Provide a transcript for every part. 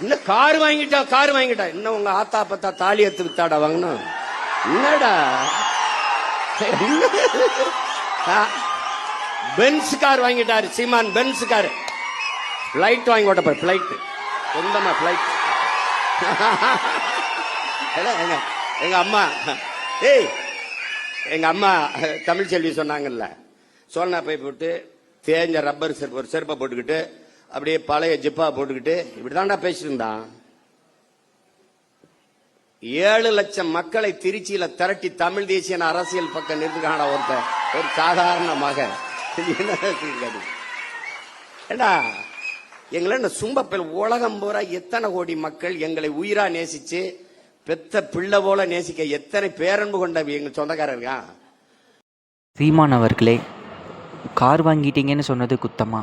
இன்னும் கார் வாங்கிட்டா இன்னும் உங்க ஆத்தா பத்தா தாலி எடுத்து வித்தாடா வாங்கணும். என்னடா பென்ஸ் கார் வாங்கிட்டாரு சீமான். பென்ஸ் கார் பிளைட் வாங்கி ஓட்ட போற. பிளைட் சொந்தமா பிளைட். எங்க அம்மா எங்க அம்மா தமிழ் செல்வி சொன்னாங்கல்ல, சோழனா பை போட்டு தேஞ்ச ரப்பர் செருப்பு ஒரு செருப்பை போட்டுக்கிட்டு அப்படியே பழைய ஜிப்பா போட்டுக்கிட்டு இப்படிதான்டா பேசிட்டு இருந்தான். 7 லட்சம் மக்களை திருச்சியில திரட்டி தமிழ் தேசிய அரசியல் பக்கம் நிறுத்துக்கான ஒரு சாதாரண மகன். ஏண்டா எங்களை சும்பப்பல் உலகம் பூரா எத்தனை கோடி மக்கள் எங்களை உயிரா நேசிச்சு பெத்த பிள்ளை போல நேசிக்க எத்தனை பேரன்பு கொண்ட எங்க சொந்தக்காரர் இருக்கான். சீமான் அவர்களே, கார் வாங்கிட்டீங்கன்னு சொன்னது குத்தமா?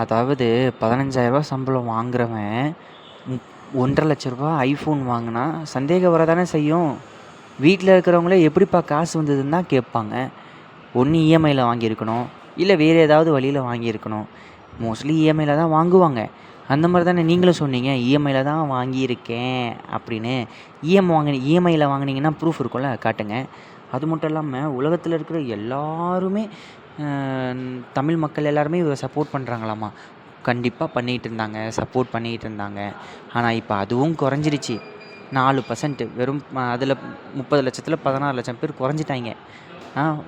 அதாவது 15,000 ரூபா சம்பளம் வாங்குறவன் 1,50,000 லட்ச ரூபா ஐஃபோன் வாங்கினா சந்தேகம் வரதானே செய்யும். வீட்டில் இருக்கிறவங்களே எப்படிப்பா காசு வந்ததுன்னு தான் கேட்பாங்க. ஒன்று இஎம்ஐயில் வாங்கியிருக்கணும், இல்லை வேறு ஏதாவது வழியில் வாங்கியிருக்கணும். மோஸ்ட்லி இஎம்ஐயில் தான் வாங்குவாங்க. அந்த மாதிரி தானே நீங்களும் சொன்னீங்க, இஎம்ஐயில் தான் வாங்கியிருக்கேன் அப்படின்னு. இஎம்ஐயில் வாங்கினீங்கன்னா ப்ரூஃப் இருக்கும்ல, காட்டுங்க. அது மட்டும் இல்லாமல் உலகத்தில் இருக்கிற எல்லாருமே தமிழ் மக்கள் எல்லாருமே இவரை சப்போர்ட் பண்ணுறாங்களாமா. கண்டிப்பாக சப்போர்ட் பண்ணிகிட்டு இருந்தாங்க. ஆனால் இப்போ அதுவும் குறைஞ்சிருச்சு. 4%, வெறும் அதில் 30 லட்சத்தில் 16 லட்சம் பேர் குறைஞ்சிட்டாங்க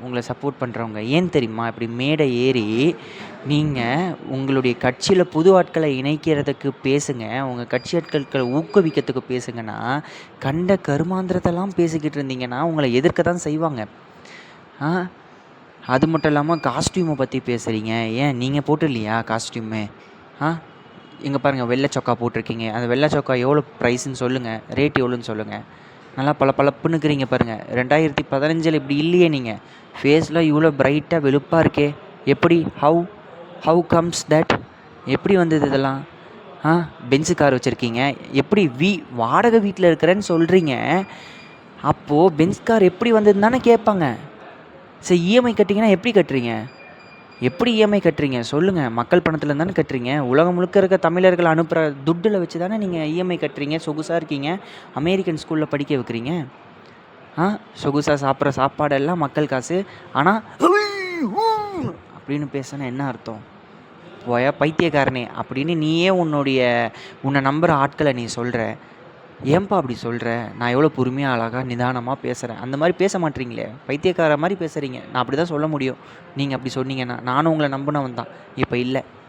உங்களை சப்போர்ட் பண்ணுறவங்க. ஏன் தெரியுமா? இப்படி மேடை ஏறி நீங்கள் உங்களுடைய கட்சியில் புது ஆட்களை இணைக்கிறதுக்கு பேசுங்க, உங்கள் கட்சி ஆட்களை ஊக்குவிக்கிறதுக்கு பேசுங்கன்னா, கண்ட கருமாந்திரத்தெல்லாம் பேசிக்கிட்டு இருந்தீங்கன்னா உங்களை எதிர்க்க தான் செய்வாங்க. அது மட்டும் இல்லாமல் காஸ்டியூமை பற்றி பேசுகிறீங்க. ஏன் நீங்கள் போட்டு இல்லையா காஸ்டியூமு? இங்கே பாருங்கள், வெள்ளை சொக்கா போட்டிருக்கீங்க. அந்த வெள்ளை சொக்கா எவ்வளோ ப்ரைஸுன்னு சொல்லுங்கள், ரேட் எவ்வளோன்னு சொல்லுங்கள். நல்லா பளபளப்புன்னுக்கிறீங்க பாருங்கள். 2015 இப்படி இல்லையே நீங்கள். ஃபேஸில் இவ்வளோ பிரைட்டாக வெளுப்பாக இருக்கே, எப்படி? How comes that? எப்படி வந்தது இதெல்லாம்? பென்ஸு கார் வச்சுருக்கீங்க, எப்படி வாடகை வீட்டில் இருக்கிறேன்னு சொல்கிறீங்க. அப்போது பென்ஸ் கார் எப்படி வந்ததுன்னு தானே கேட்பாங்க. சரி, இஎம்ஐ கட்டுறீங்கன்னா எப்படி இஎம்ஐ கட்டுறீங்க சொல்லுங்கள்? மக்கள் பணத்தில் தானே கட்டுறீங்க. உலகம் முழுக்க இருக்க தமிழர்கள் அனுப்புகிற துட்டில் வச்சு தானே நீங்கள் இஎம்ஐ கட்டுறீங்க. சொகுசாக இருக்கீங்க, அமெரிக்கன் ஸ்கூலில் படிக்க வைக்கிறீங்க. சொகுசாக சாப்பிட்ற சாப்பாடெல்லாம் மக்கள் காசு. ஆனால் அப்படின்னு பேசினா என்ன அர்த்தம்? பைத்தியக்காரனே அப்படின்னு நீயே உன்னை நம்புகிற ஆட்களை நீ சொல்கிற. ஏன்பா அப்படி சொல்கிற? நான் எவ்வளோ பொறுமையாக அழகாக நிதானமாக பேசுகிறேன். அந்த மாதிரி பேச மாட்டீங்களே, பைத்தியக்கார மாதிரி பேசுகிறீங்க. நான் அப்படி தான் சொல்ல முடியும். நீங்கள் அப்படி சொன்னீங்கன்னா நானும் உங்களை நம்பினவன் தான். இப்போ இல்லை.